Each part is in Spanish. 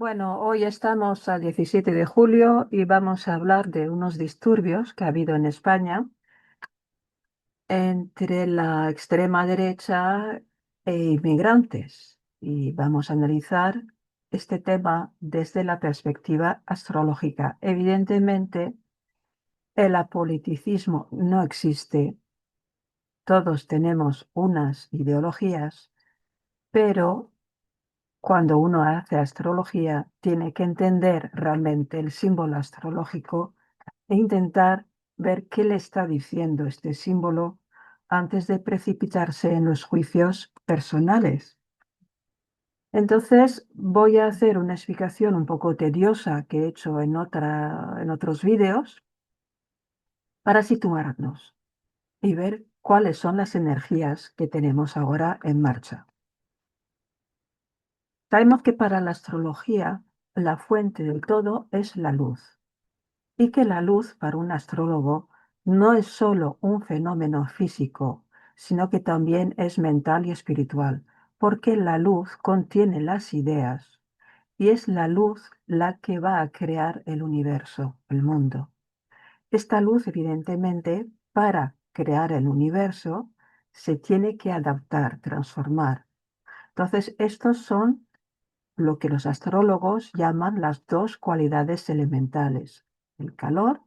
Bueno, hoy estamos a 17 de julio y vamos a hablar de unos disturbios que ha habido en España entre la extrema derecha e inmigrantes. Y vamos a analizar este tema desde la perspectiva astrológica. Evidentemente, el apoliticismo no existe. Todos tenemos unas ideologías, pero cuando uno hace astrología, tiene que entender realmente el símbolo astrológico e intentar ver qué le está diciendo este símbolo antes de precipitarse en los juicios personales. Entonces, voy a hacer una explicación un poco tediosa que he hecho en otros vídeos para situarnos y ver cuáles son las energías que tenemos ahora en marcha. Sabemos que para la astrología la fuente del todo es la luz y que la luz para un astrólogo no es solo un fenómeno físico, sino que también es mental y espiritual, porque la luz contiene las ideas y es la luz la que va a crear el universo, el mundo. Esta luz, evidentemente, para crear el universo, se tiene que adaptar, transformar. Entonces, estos son lo que los astrólogos llaman las dos cualidades elementales, el calor,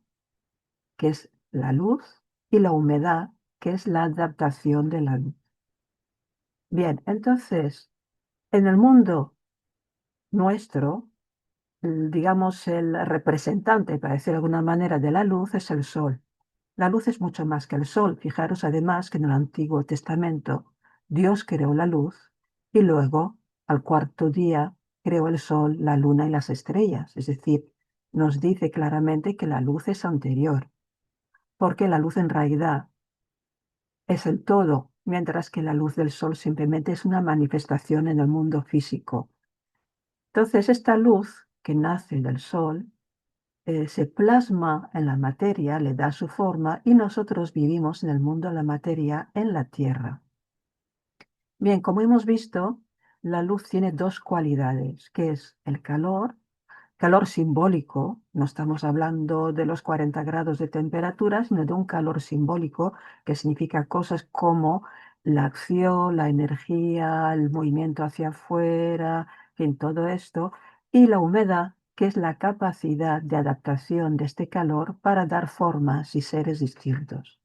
que es la luz, y la humedad, que es la adaptación de la luz. Bien, entonces, en el mundo nuestro, digamos, el representante, para decir de alguna manera, de la luz es el sol. La luz es mucho más que el sol. Fijaros además que en el Antiguo Testamento Dios creó la luz y luego, al cuarto día, creó el sol, la luna y las estrellas. Es decir, nos dice claramente que la luz es anterior, porque la luz en realidad es el todo, mientras que la luz del sol simplemente es una manifestación en el mundo físico. Entonces, esta luz que nace del sol se plasma en la materia, le da su forma y nosotros vivimos en el mundo de la materia, en la Tierra. Bien, como hemos visto, la luz tiene dos cualidades, que es el calor simbólico, no estamos hablando de los 40 grados de temperatura, sino de un calor simbólico que significa cosas como la acción, la energía, el movimiento hacia afuera, en fin, todo esto, y la humedad, que es la capacidad de adaptación de este calor para dar formas y seres distintos.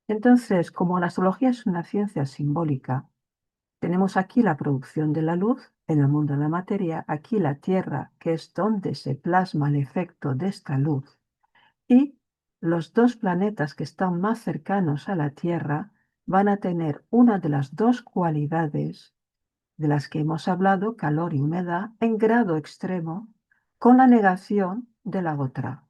Entonces, como la astrología es una ciencia simbólica, tenemos aquí la producción de la luz en el mundo de la materia, aquí la Tierra, que es donde se plasma el efecto de esta luz, y los dos planetas que están más cercanos a la Tierra van a tener una de las dos cualidades de las que hemos hablado, calor y humedad, en grado extremo, con la negación de la otra.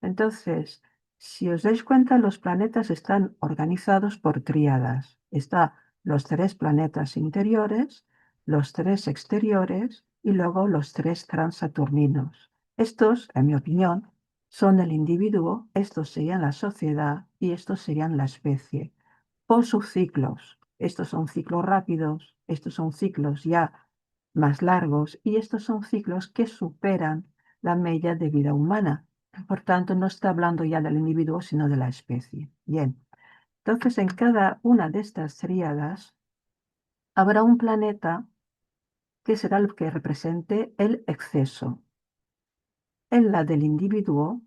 Entonces, si os dais cuenta, los planetas están organizados por tríadas. Está los tres planetas interiores, los tres exteriores y luego los tres transaturninos. Estos, en mi opinión, son el individuo, estos serían la sociedad y estos serían la especie, por sus ciclos. Estos son ciclos rápidos, estos son ciclos ya más largos y estos son ciclos que superan la media de vida humana. Por tanto, no está hablando ya del individuo, sino de la especie. Bien, entonces en cada una de estas tríadas habrá un planeta que será el que represente el exceso. En la del individuo,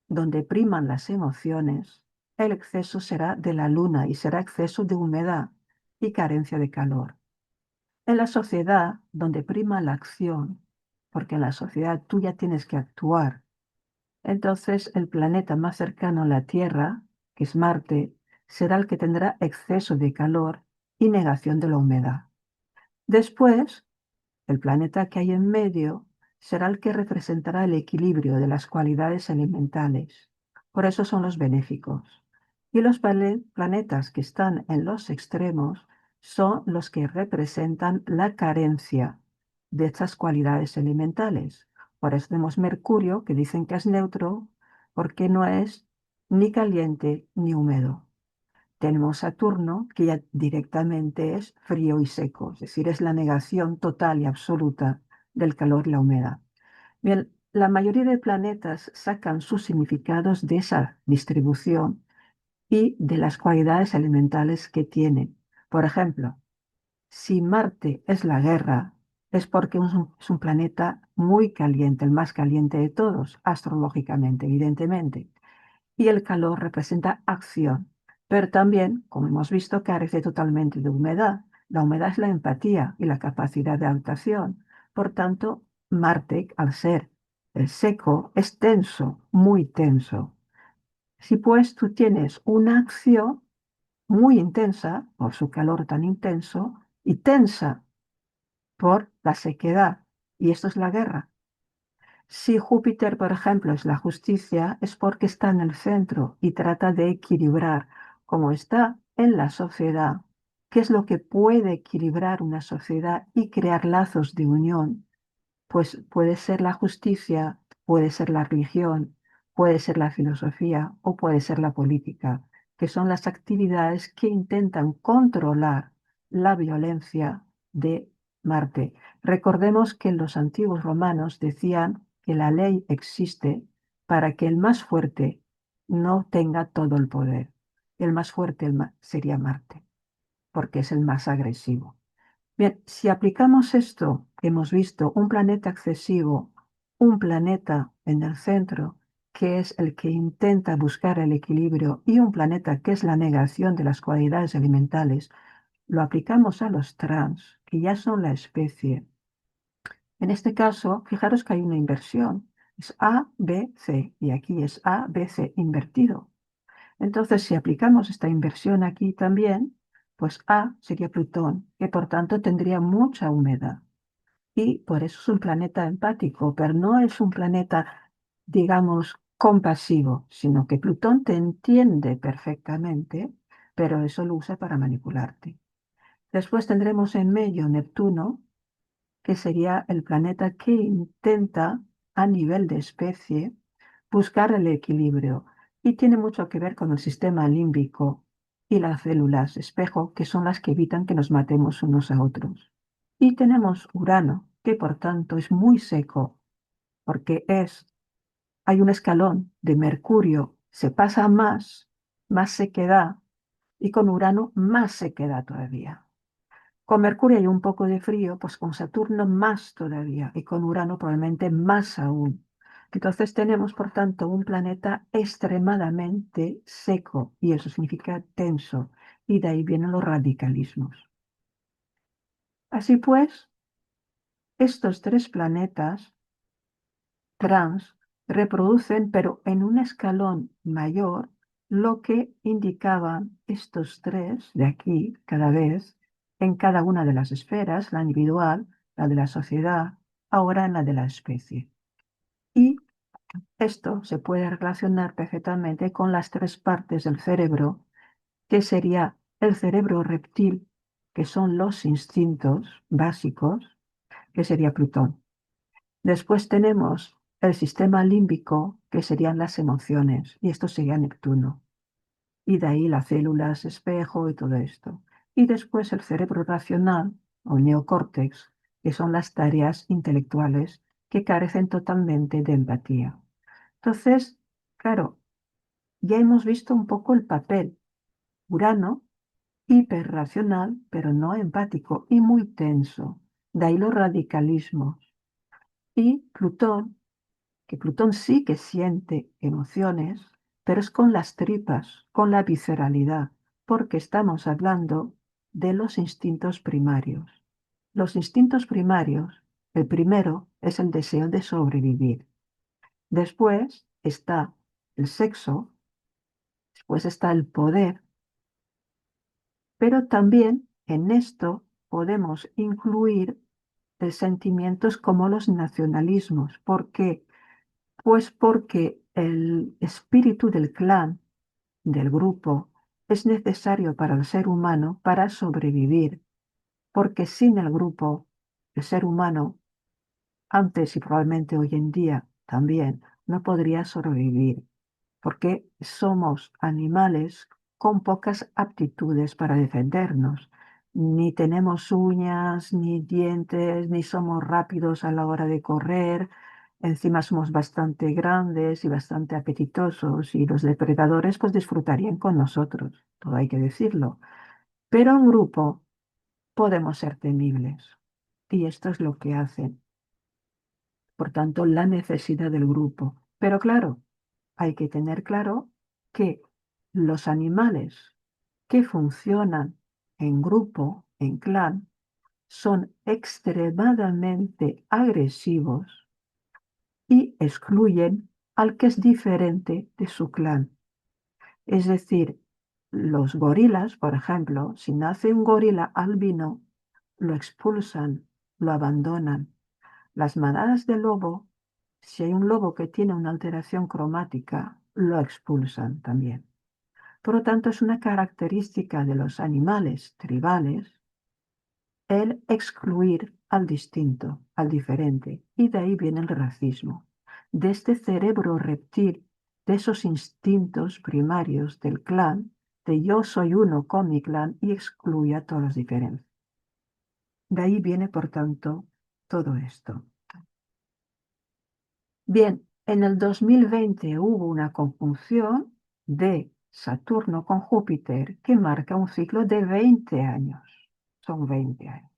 donde priman las emociones, el exceso será de la luna y será exceso de humedad y carencia de calor. En la sociedad, donde prima la acción, porque en la sociedad tú ya tienes que actuar. Entonces, el planeta más cercano a la Tierra, que es Marte, será el que tendrá exceso de calor y negación de la humedad. Después, el planeta que hay en medio será el que representará el equilibrio de las cualidades elementales. Por eso son los benéficos. Y los planetas que están en los extremos son los que representan la carencia de estas cualidades elementales. Por eso tenemos Mercurio, que dicen que es neutro, porque no es ni caliente ni húmedo. Tenemos Saturno, que ya directamente es frío y seco, es decir, es la negación total y absoluta del calor y la humedad. Bien, la mayoría de planetas sacan sus significados de esa distribución y de las cualidades elementales que tienen. Por ejemplo, si Marte es la guerra, es porque es un planeta muy caliente, el más caliente de todos, astrológicamente, evidentemente. Y el calor representa acción, pero también, como hemos visto, carece totalmente de humedad. La humedad es la empatía y la capacidad de adaptación. Por tanto, Marte, al ser seco, es tenso, muy tenso. Si pues tú tienes una acción muy intensa por su calor tan intenso y tensa por la sequedad, y esto es la guerra. Si Júpiter, por ejemplo, es la justicia, es porque está en el centro y trata de equilibrar, como está en la sociedad. ¿Qué es lo que puede equilibrar una sociedad y crear lazos de unión? Pues puede ser la justicia, puede ser la religión, puede ser la filosofía o puede ser la política, que son las actividades que intentan controlar la violencia de Marte. Recordemos que los antiguos romanos decían que la ley existe para que el más fuerte no tenga todo el poder. El más fuerte sería Marte, porque es el más agresivo. Bien, si aplicamos esto, hemos visto un planeta excesivo, un planeta en el centro, que es el que intenta buscar el equilibrio, y un planeta que es la negación de las cualidades elementales, lo aplicamos a los trans, que ya son la especie. En este caso, fijaros que hay una inversión. Es A, B, C, y aquí es A, B, C invertido. Entonces, si aplicamos esta inversión aquí también, pues A sería Plutón, que por tanto tendría mucha humedad. Y por eso es un planeta empático, pero no es un planeta, digamos, compasivo, sino que Plutón te entiende perfectamente, pero eso lo usa para manipularte. Después tendremos en medio Neptuno, que sería el planeta que intenta, a nivel de especie, buscar el equilibrio y tiene mucho que ver con el sistema límbico y las células espejo, que son las que evitan que nos matemos unos a otros. Y tenemos Urano, que por tanto es muy seco, porque hay un escalón de Mercurio, se pasa más sequedad, y con Urano más sequedad todavía. Con Mercurio hay un poco de frío, pues con Saturno más todavía y con Urano probablemente más aún. Entonces tenemos, por tanto, un planeta extremadamente seco y eso significa tenso y de ahí vienen los radicalismos. Así pues, estos tres planetas trans reproducen, pero en un escalón mayor, lo que indicaban estos tres de aquí cada vez en cada una de las esferas, la individual, la de la sociedad, ahora en la de la especie. Y esto se puede relacionar perfectamente con las tres partes del cerebro, que sería el cerebro reptil, que son los instintos básicos, que sería Plutón. Después tenemos el sistema límbico, que serían las emociones, y esto sería Neptuno. Y de ahí las células espejo y todo esto. Y después el cerebro racional, o neocórtex, que son las tareas intelectuales que carecen totalmente de empatía. Entonces, claro, ya hemos visto un poco el papel. Urano, hiperracional, pero no empático y muy tenso. De ahí los radicalismos. Y Plutón, que Plutón sí que siente emociones, pero es con las tripas, con la visceralidad, porque estamos hablando de los instintos primarios. Los instintos primarios, el primero es el deseo de sobrevivir. Después está el sexo, después está el poder, pero también en esto podemos incluir sentimientos como los nacionalismos. ¿Por qué? Pues porque el espíritu del clan, del grupo, es necesario para el ser humano para sobrevivir, porque sin el grupo, el ser humano, antes y probablemente hoy en día también, no podría sobrevivir, porque somos animales con pocas aptitudes para defendernos. Ni tenemos uñas, ni dientes, ni somos rápidos a la hora de correr, Encima somos bastante grandes y bastante apetitosos y los depredadores pues disfrutarían con nosotros, todo hay que decirlo. Pero en grupo podemos ser temibles y esto es lo que hacen. Por tanto, la necesidad del grupo. Pero claro, hay que tener claro que los animales que funcionan en grupo, en clan, son extremadamente agresivos y excluyen al que es diferente de su clan. Es decir, los gorilas, por ejemplo, si nace un gorila albino, lo expulsan, lo abandonan. Las manadas de lobo, si hay un lobo que tiene una alteración cromática, lo expulsan también. Por lo tanto, es una característica de los animales tribales el excluir al distinto, al diferente, y de ahí viene el racismo. De este cerebro reptil, de esos instintos primarios del clan, de yo soy uno con mi clan y excluye a todos los diferentes. De ahí viene, por tanto, todo esto. Bien, en el 2020 hubo una conjunción de Saturno con Júpiter que marca un ciclo de 20 años. Son 20 años.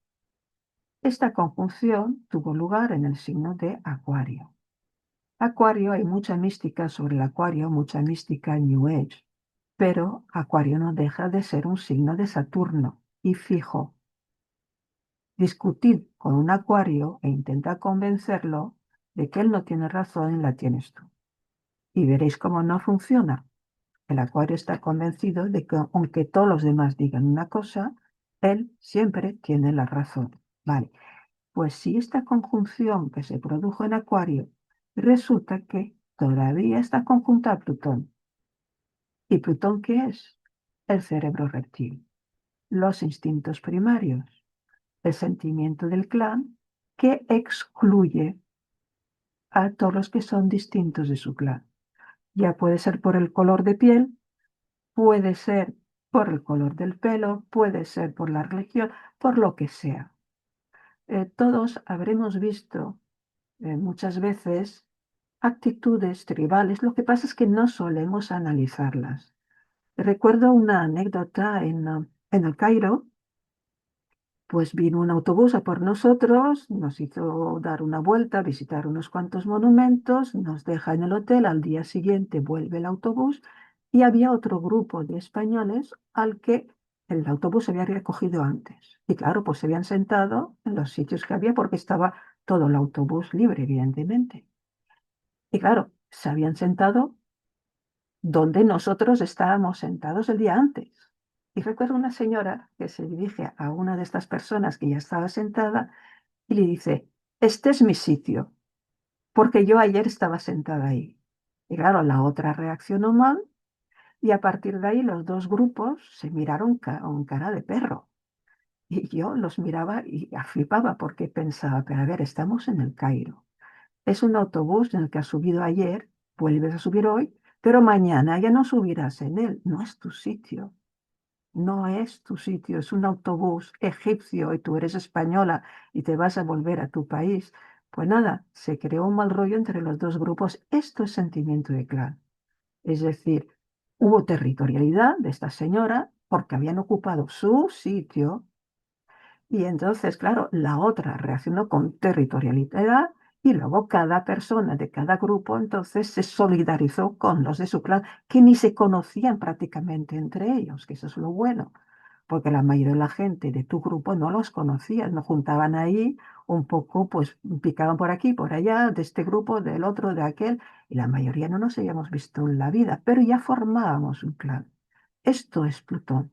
Esta conjunción tuvo lugar en el signo de Acuario. Acuario, hay mucha mística sobre el Acuario, mucha mística New Age, pero Acuario no deja de ser un signo de Saturno. Y fijo, discutid con un Acuario e intenta convencerlo de que él no tiene razón y la tienes tú. Y veréis cómo no funciona. El Acuario está convencido de que aunque todos los demás digan una cosa, él siempre tiene la razón. Vale. Pues si esta conjunción que se produjo en Acuario resulta que todavía está conjunta a Plutón. ¿Y Plutón qué es? El cerebro reptil, los instintos primarios, el sentimiento del clan que excluye a todos los que son distintos de su clan. Ya puede ser por el color de piel, puede ser por el color del pelo, puede ser por la religión, por lo que sea. Todos habremos visto muchas veces actitudes tribales, lo que pasa es que no solemos analizarlas. Recuerdo una anécdota en el Cairo, pues vino un autobús a por nosotros, nos hizo dar una vuelta, visitar unos cuantos monumentos, nos deja en el hotel, al día siguiente vuelve el autobús y había otro grupo de españoles al que el autobús se había recogido antes. Y claro, pues se habían sentado en los sitios que había porque estaba todo el autobús libre, evidentemente. Y claro, se habían sentado donde nosotros estábamos sentados el día antes. Y recuerdo una señora que se dirige a una de estas personas que ya estaba sentada y le dice, este es mi sitio, porque yo ayer estaba sentada ahí. Y claro, la otra reaccionó mal y a partir de ahí los dos grupos se miraron con cara de perro. Y yo los miraba y flipaba porque pensaba, pero a ver, estamos en el Cairo. Es un autobús en el que has subido ayer, vuelves a subir hoy, pero mañana ya no subirás en él. No es tu sitio. No es tu sitio. Es un autobús egipcio y tú eres española y te vas a volver a tu país. Pues nada, se creó un mal rollo entre los dos grupos. Esto es sentimiento de clan. Es decir, hubo territorialidad de esta señora porque habían ocupado su sitio y entonces, claro, la otra reaccionó con territorialidad y luego cada persona de cada grupo entonces se solidarizó con los de su clan que ni se conocían prácticamente entre ellos, que eso es lo bueno, porque la mayoría de la gente de tu grupo no los conocías, no juntaban ahí un poco, pues picaban por aquí, por allá, de este grupo, del otro, de aquel, y la mayoría no nos habíamos visto en la vida, pero ya formábamos un clan. Esto es Plutón.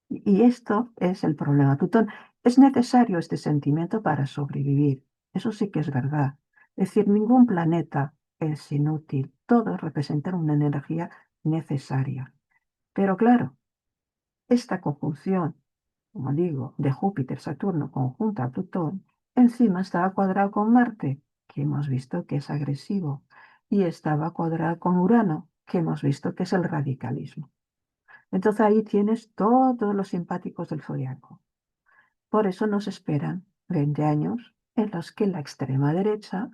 Y esto es el problema. Plutón, es necesario este sentimiento para sobrevivir. Eso sí que es verdad. Es decir, ningún planeta es inútil. Todos representan una energía necesaria. Pero claro, esta conjunción, como digo, de Júpiter-Saturno conjunta a Plutón, encima estaba cuadrado con Marte, que hemos visto que es agresivo, y estaba cuadrado con Urano, que hemos visto que es el radicalismo. Entonces ahí tienes todos los simpáticos del zodiaco. Por eso nos esperan 20 años en los que la extrema derecha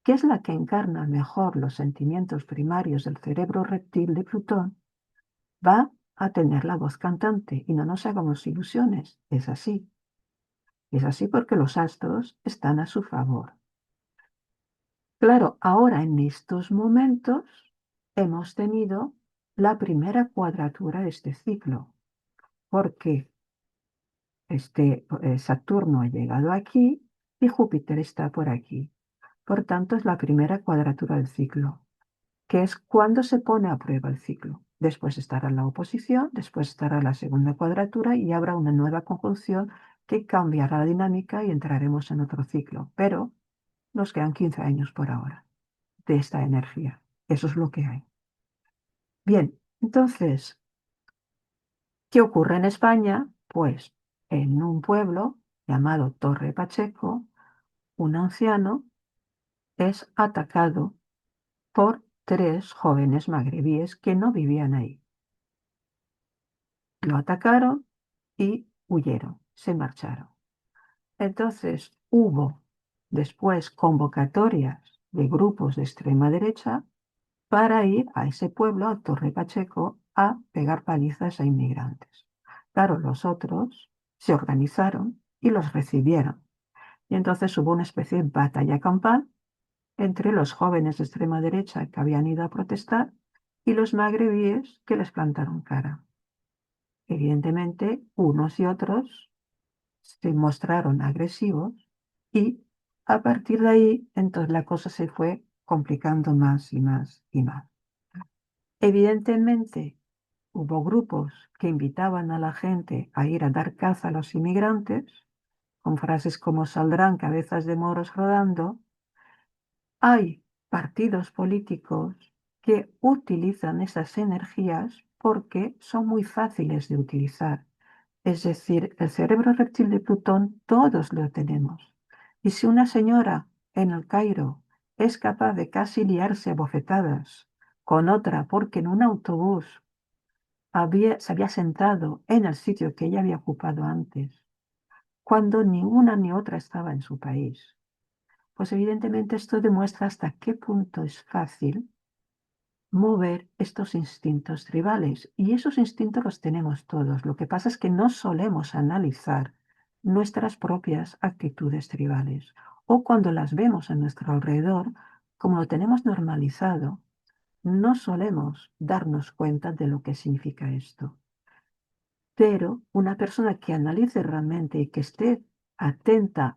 que es la que encarna mejor los sentimientos primarios del cerebro reptil de Plutón, va a tener la voz cantante y no nos hagamos ilusiones, es así. Es así porque los astros están a su favor. Claro, ahora en estos momentos hemos tenido la primera cuadratura de este ciclo, porque Saturno ha llegado aquí y Júpiter está por aquí. Por tanto, es la primera cuadratura del ciclo, que es cuando se pone a prueba el ciclo. Después estará la oposición, después estará la segunda cuadratura y habrá una nueva conjunción que cambiará la dinámica y entraremos en otro ciclo. Pero nos quedan 15 años por ahora de esta energía. Eso es lo que hay. Bien, entonces, ¿qué ocurre en España? Pues en un pueblo llamado Torre Pacheco, un anciano es atacado por tres jóvenes magrebíes que no vivían ahí. Lo atacaron y huyeron, se marcharon. Entonces hubo después convocatorias de grupos de extrema derecha para ir a ese pueblo, a Torre Pacheco, a pegar palizas a inmigrantes. Claro, los otros se organizaron y los recibieron. Y entonces hubo una especie de batalla campal entre los jóvenes de extrema derecha que habían ido a protestar y los magrebíes que les plantaron cara. Evidentemente, unos y otros se mostraron agresivos y a partir de ahí, entonces la cosa se fue complicando más y más y más. Evidentemente, hubo grupos que invitaban a la gente a ir a dar caza a los inmigrantes, con frases como saldrán cabezas de moros rodando. Hay partidos políticos que utilizan esas energías porque son muy fáciles de utilizar. Es decir, el cerebro reptil de Plutón todos lo tenemos. Y si una señora en el Cairo es capaz de casi liarse a bofetadas con otra porque en un autobús se había sentado en el sitio que ella había ocupado antes, cuando ni una ni otra estaba en su país, pues evidentemente esto demuestra hasta qué punto es fácil mover estos instintos tribales. Y esos instintos los tenemos todos. Lo que pasa es que no solemos analizar nuestras propias actitudes tribales. O cuando las vemos a nuestro alrededor, como lo tenemos normalizado, no solemos darnos cuenta de lo que significa esto. Pero una persona que analice realmente y que esté atenta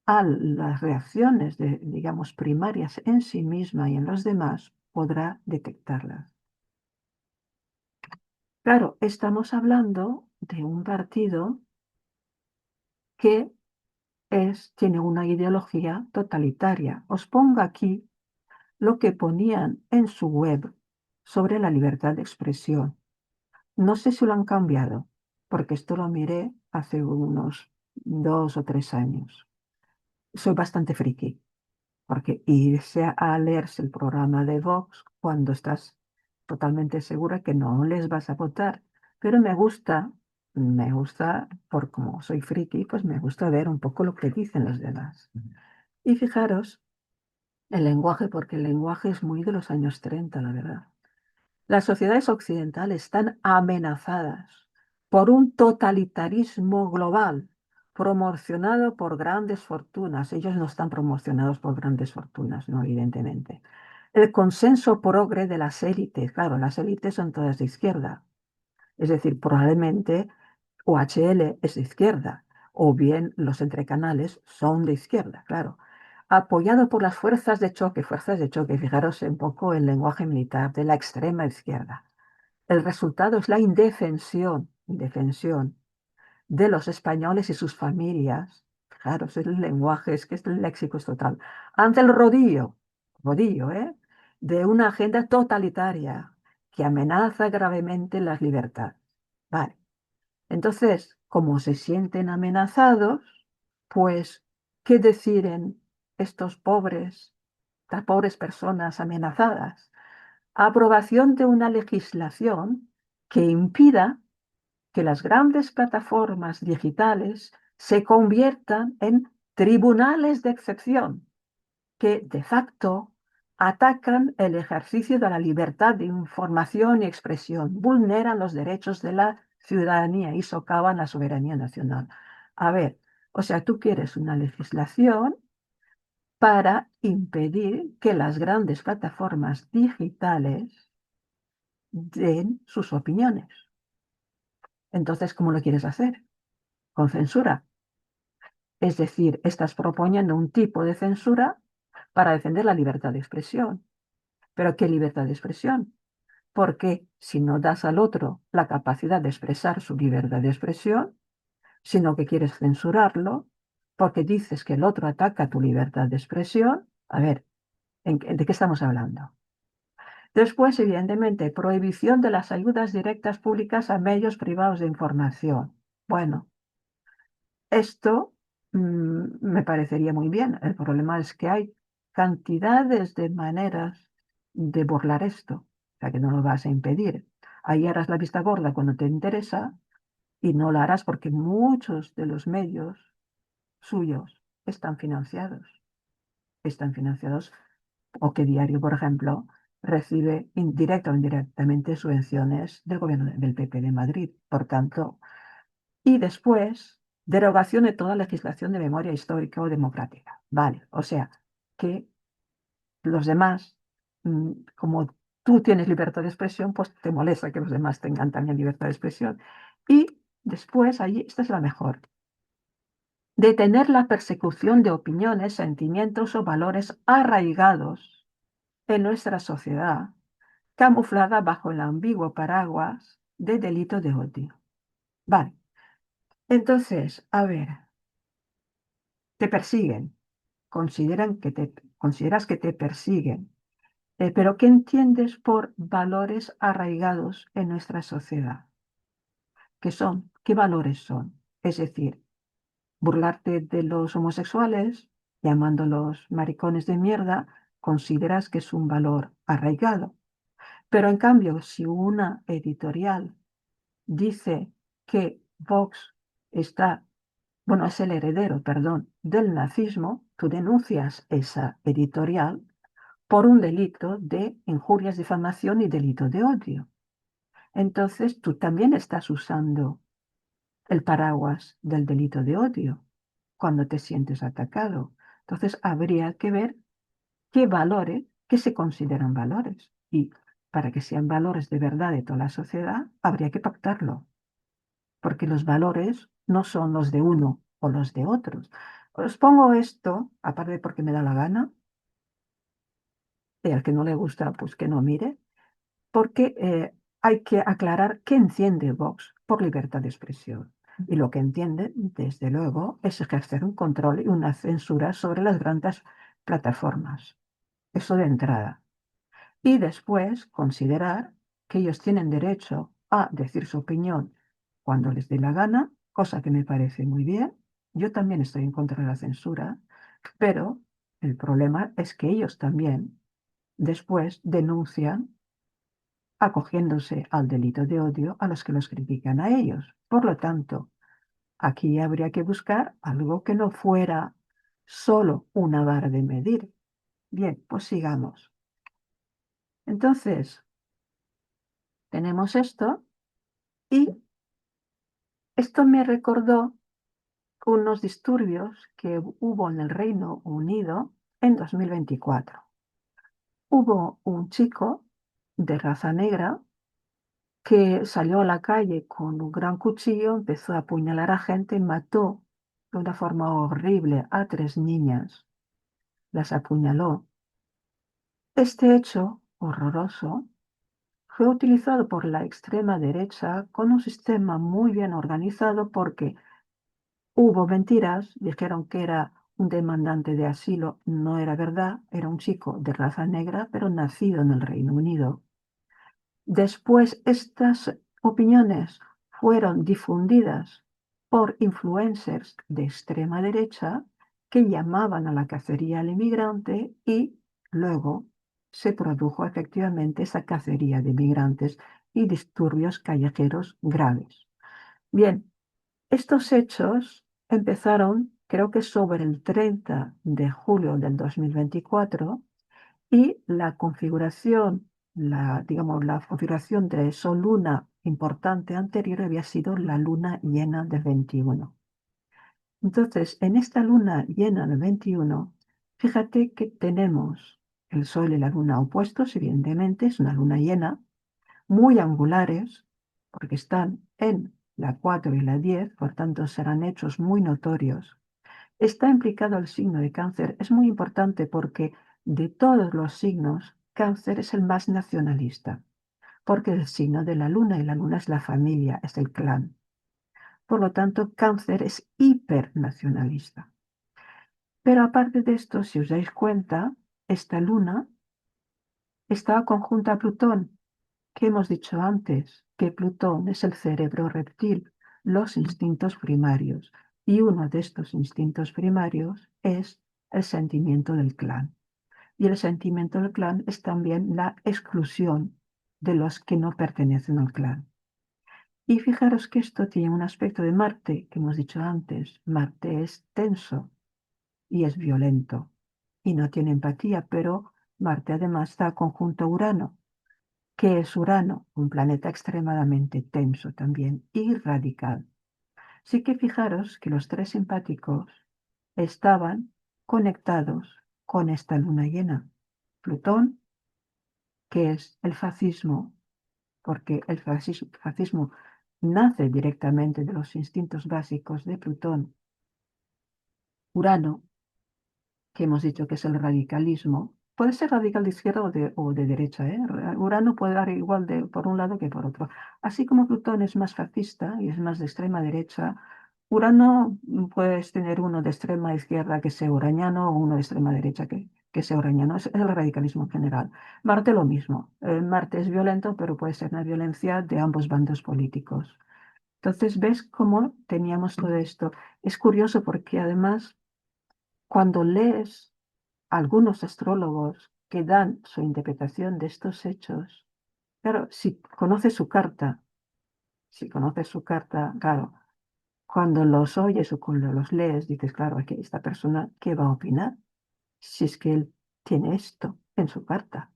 a las reacciones, digamos, primarias en sí misma y en los demás, podrá detectarlas. Claro, estamos hablando de un partido que tiene una ideología totalitaria. Os pongo aquí lo que ponían en su web sobre la libertad de expresión. No sé si lo han cambiado, porque esto lo miré hace unos 2 o 3 años. Soy bastante friki, porque irse a leerse el programa de Vox cuando estás totalmente segura que no les vas a votar. Pero me gusta, por como soy friki, pues me gusta ver un poco lo que dicen los demás. Y fijaros el lenguaje, porque el lenguaje es muy de los años 30, la verdad. Las sociedades occidentales están amenazadas por un totalitarismo global promocionado por grandes fortunas. Ellos no están promocionados por grandes fortunas, no, evidentemente. El consenso progre de las élites, claro, las élites son todas de izquierda. Es decir, probablemente OHL es de izquierda, o bien los entrecanales son de izquierda, claro. Apoyado por las fuerzas de choque, fijaros un poco el lenguaje militar de la extrema izquierda. El resultado es la indefensión de los españoles y sus familias. Fijaros, el lenguaje es que el léxico es total. Ante el rodillo, ¿eh? De una agenda totalitaria que amenaza gravemente las libertades. Vale. Entonces, como se sienten amenazados, pues, ¿qué deciden estas pobres personas amenazadas? Aprobación de una legislación que impida que las grandes plataformas digitales se conviertan en tribunales de excepción. que de facto atacan el ejercicio de la libertad de información y expresión, vulneran los derechos de la ciudadanía y socavan la soberanía nacional. A ver, o sea, tú quieres una legislación para impedir que las grandes plataformas digitales den sus opiniones. Entonces, ¿cómo lo quieres hacer? Con censura. Es decir, estás proponiendo un tipo de censura para defender la libertad de expresión. ¿Pero qué libertad de expresión? Porque si no das al otro la capacidad de expresar su libertad de expresión, sino que quieres censurarlo, porque dices que el otro ataca tu libertad de expresión, a ver, ¿de qué estamos hablando? Después, evidentemente, prohibición de las ayudas directas públicas a medios privados de información. Bueno, esto me parecería muy bien. El problema es que hay cantidades de maneras de burlar esto, o sea que no lo vas a impedir. Ahí harás la vista gorda cuando te interesa y no lo harás porque muchos de los medios suyos están financiados, o que Diario, por ejemplo, recibe indirecta o indirectamente subvenciones del gobierno del PP de Madrid. Por tanto, y después, derogación de toda legislación de memoria histórica o democrática. Vale, o sea, que los demás, como tú tienes libertad de expresión, pues te molesta que los demás tengan también libertad de expresión. Y después, ahí, esta es la mejor, detener la persecución de opiniones, sentimientos o valores arraigados en nuestra sociedad, camuflada bajo el ambiguo paraguas de delito de odio. Vale, entonces, a ver, te persiguen, consideras que te persiguen, pero ¿qué entiendes por valores arraigados en nuestra sociedad? ¿Qué son? ¿Qué valores son? Es decir, burlarte de los homosexuales, llamándolos maricones de mierda, consideras que es un valor arraigado. Pero en cambio, si una editorial dice que Vox está, bueno, es el heredero, perdón, del nazismo, tú denuncias esa editorial por un delito de injurias, difamación y delito de odio. Entonces, tú también estás usando el paraguas del delito de odio cuando te sientes atacado. Entonces, habría que ver qué valores, qué se consideran valores. Y para que sean valores de verdad de toda la sociedad, habría que pactarlo, porque los valores no son los de uno o los de otros. Os pongo esto, aparte porque me da la gana, y al que no le gusta, pues que no mire, porque hay que aclarar qué entiende Vox por libertad de expresión. Y lo que entiende, desde luego, es ejercer un control y una censura sobre las grandes plataformas. Eso de entrada. Y después considerar que ellos tienen derecho a decir su opinión cuando les dé la gana, cosa que me parece muy bien. Yo también estoy en contra de la censura, pero el problema es que ellos también después denuncian acogiéndose al delito de odio a los que los critican a ellos. Por lo tanto, aquí habría que buscar algo que no fuera solo una vara de medir. Bien, pues sigamos. Entonces, tenemos esto y esto me recordó unos disturbios que hubo en el Reino Unido en 2024. Hubo un chico de raza negra que salió a la calle con un gran cuchillo, empezó a apuñalar a gente y mató de una forma horrible a 3 niñas. Las apuñaló. Este hecho horroroso fue utilizado por la extrema derecha con un sistema muy bien organizado porque hubo mentiras, dijeron que era un demandante de asilo, no era verdad, era un chico de raza negra, pero nacido en el Reino Unido. Después, estas opiniones fueron difundidas por influencers de extrema derecha que llamaban a la cacería al inmigrante y luego se produjo efectivamente esa cacería de inmigrantes y disturbios callejeros graves. Bien, estos hechos empezaron creo que sobre el 30 de julio del 2024, y la configuración, digamos, la configuración de Sol-Luna importante anterior había sido la luna llena del 21. Entonces, en esta luna llena del 21, fíjate que tenemos el Sol y la luna opuestos, evidentemente, es una luna llena, muy angulares, porque están en la 4 y la 10, por tanto serán hechos muy notorios. Está implicado el signo de Cáncer. Es muy importante porque de todos los signos, Cáncer es el más nacionalista, porque el signo de la luna, y la luna es la familia, es el clan. Por lo tanto, Cáncer es hipernacionalista. Pero aparte de esto, si os dais cuenta, esta luna está conjunta a Plutón, que hemos dicho antes, que Plutón es el cerebro reptil, los instintos primarios, y uno de estos instintos primarios es el sentimiento del clan. Y el sentimiento del clan es también la exclusión de los que no pertenecen al clan. Y fijaros que esto tiene un aspecto de Marte, que hemos dicho antes. Marte es tenso y es violento y no tiene empatía, pero Marte además está conjunto a Urano. ¿Qué es Urano? Un planeta extremadamente tenso también y radical. Sí que fijaros que los tres simpáticos estaban conectados con esta luna llena. Plutón, que es el fascismo, porque el fascismo nace directamente de los instintos básicos de Plutón. Urano, que hemos dicho que es el radicalismo, puede ser radical de izquierda o de derecha, ¿eh? Urano puede dar igual por un lado que por otro. Así como Plutón es más fascista y es más de extrema derecha, Urano puedes tener uno de extrema izquierda que sea uraniano o uno de extrema derecha que sea uraniano. Es el radicalismo en general. Marte lo mismo. Marte es violento, pero puede ser una violencia de ambos bandos políticos. Entonces, ¿ves cómo teníamos todo esto? Es curioso porque además, cuando lees algunos astrólogos que dan su interpretación de estos hechos, claro, si conoces su carta, claro, cuando los oyes o cuando los lees, dices, claro, aquí esta persona, ¿qué va a opinar? Si es que él tiene esto en su carta.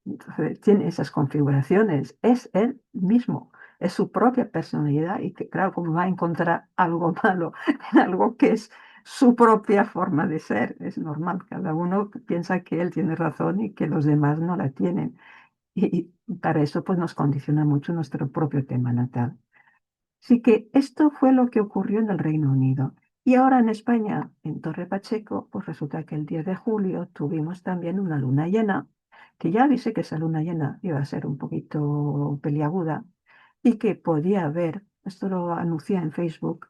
Entonces, tiene esas configuraciones, es él mismo, es su propia personalidad y que, claro, como va a encontrar algo malo en algo que es su propia forma de ser, es normal, cada uno piensa que él tiene razón y que los demás no la tienen. Y para eso pues nos condiciona mucho nuestro propio tema natal. Así que esto fue lo que ocurrió en el Reino Unido. Y ahora en España, en Torre Pacheco, pues resulta que el 10 de julio tuvimos también una luna llena, que ya avisé que esa luna llena iba a ser un poquito peliaguda y que podía haber, esto lo anuncié en Facebook,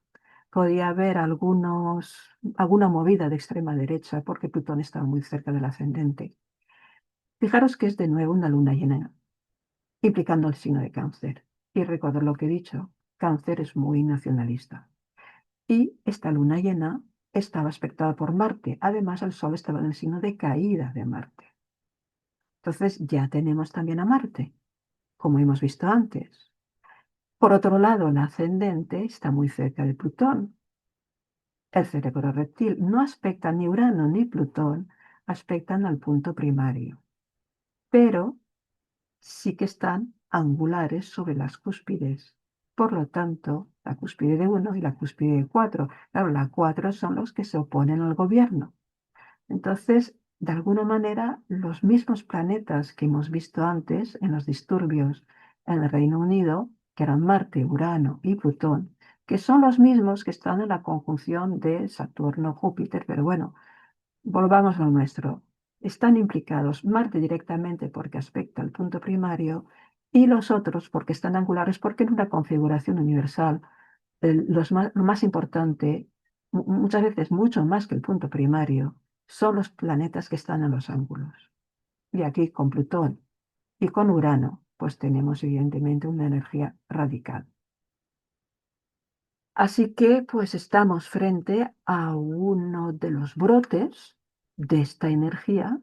podía haber alguna movida de extrema derecha porque Plutón estaba muy cerca del ascendente. Fijaros que es de nuevo una luna llena implicando el signo de Cáncer. Y recordad lo que he dicho, Cáncer es muy nacionalista. Y esta luna llena estaba aspectada por Marte. Además, el Sol estaba en el signo de caída de Marte. Entonces ya tenemos también a Marte, como hemos visto antes. Por otro lado, el ascendente está muy cerca de Plutón. El cerebro reptil no aspecta ni Urano ni Plutón, aspectan al punto primario. Pero sí que están angulares sobre las cúspides. Por lo tanto, la cúspide de 1 y la cúspide de 4. Claro, la 4 son los que se oponen al gobierno. Entonces, de alguna manera, los mismos planetas que hemos visto antes en los disturbios en el Reino Unido, que eran Marte, Urano y Plutón, que son los mismos que están en la conjunción de Saturno-Júpiter, pero bueno, volvamos a lo nuestro. Están implicados Marte directamente porque aspecta el punto primario y los otros porque están angulares porque en una configuración universal lo más importante, muchas veces mucho más que el punto primario, son los planetas que están en los ángulos. Y aquí con Plutón y con Urano, pues tenemos evidentemente una energía radical. Así que pues estamos frente a uno de los brotes de esta energía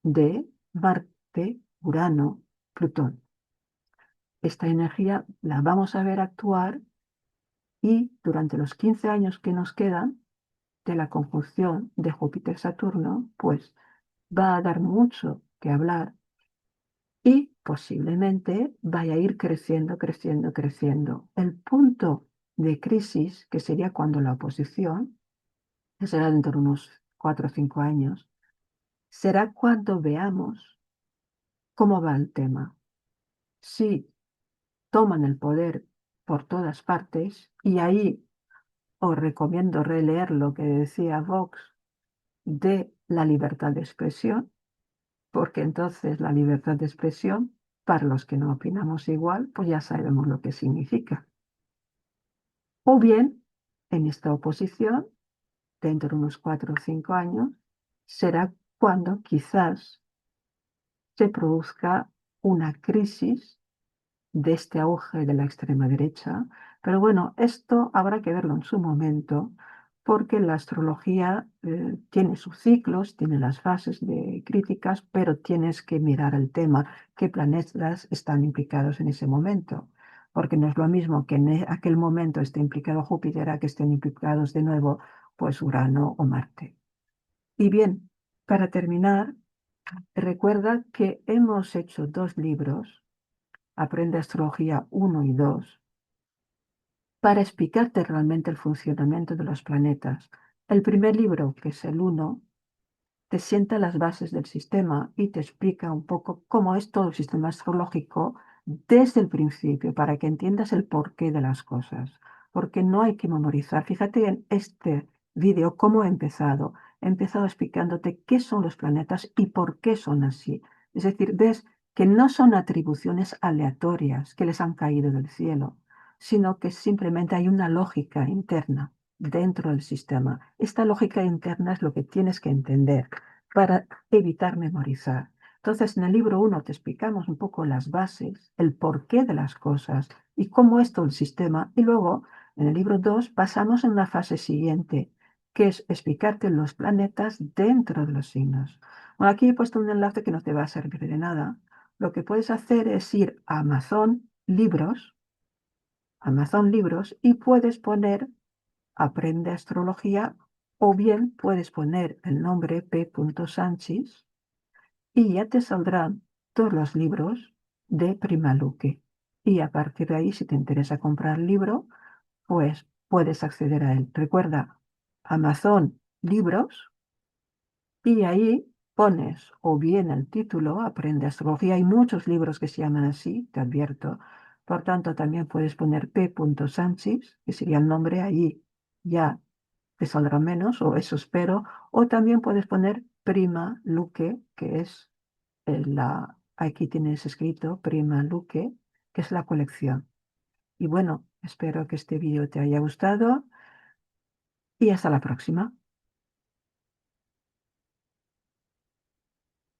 de Marte, Urano, Plutón. Esta energía la vamos a ver actuar y durante los 15 años que nos quedan, de la conjunción de Júpiter-Saturno, pues va a dar mucho que hablar y posiblemente vaya a ir creciendo, creciendo, creciendo. El punto de crisis, que sería cuando la oposición, que será dentro de unos 4 o 5 años, será cuando veamos cómo va el tema. Si toman el poder por todas partes, y ahí os recomiendo releer lo que decía Vox de la libertad de expresión, porque entonces la libertad de expresión, para los que no opinamos igual, pues ya sabemos lo que significa. O bien, en esta oposición, dentro de unos 4 o 5 años, será cuando quizás se produzca una crisis de este auge de la extrema derecha. Pero bueno, esto habrá que verlo en su momento, porque la astrología tiene sus ciclos, tiene las fases de críticas, pero tienes que mirar el tema, qué planetas están implicados en ese momento. Porque no es lo mismo que en aquel momento esté implicado Júpiter a que estén implicados de nuevo, pues Urano o Marte. Y bien, para terminar, recuerda que hemos hecho 2 libros, Aprende Astrología 1 y 2, para explicarte realmente el funcionamiento de los planetas. El primer libro, que es el 1, te sienta las bases del sistema y te explica un poco cómo es todo el sistema astrológico desde el principio, para que entiendas el porqué de las cosas. Porque no hay que memorizar. Fíjate en este vídeo cómo he empezado. He empezado explicándote qué son los planetas y por qué son así. Es decir, ves que no son atribuciones aleatorias que les han caído del cielo, sino que simplemente hay una lógica interna dentro del sistema. Esta lógica interna es lo que tienes que entender para evitar memorizar. Entonces, en el libro 1 te explicamos un poco las bases, el porqué de las cosas y cómo es todo el sistema. Y luego, en el libro 2 pasamos en la fase siguiente, que es explicarte los planetas dentro de los signos. Bueno, aquí he puesto un enlace que no te va a servir de nada. Lo que puedes hacer es ir a Amazon Libros, y puedes poner Aprende Astrología, o bien puedes poner el nombre P. Sanchis y ya te saldrán todos los libros de Primaluque. Y a partir de ahí, si te interesa comprar el libro, pues puedes acceder a él. Recuerda, Amazon Libros, y ahí pones o bien el título, Aprende Astrología. Hay muchos libros que se llaman así, te advierto. Por tanto, también puedes poner P. Sanchis, que sería el nombre, allí ya te saldrá menos, o eso espero. O también puedes poner Prima Luque, que es aquí tienes escrito Prima Luque, que es la colección. Y bueno, espero que este vídeo te haya gustado y hasta la próxima.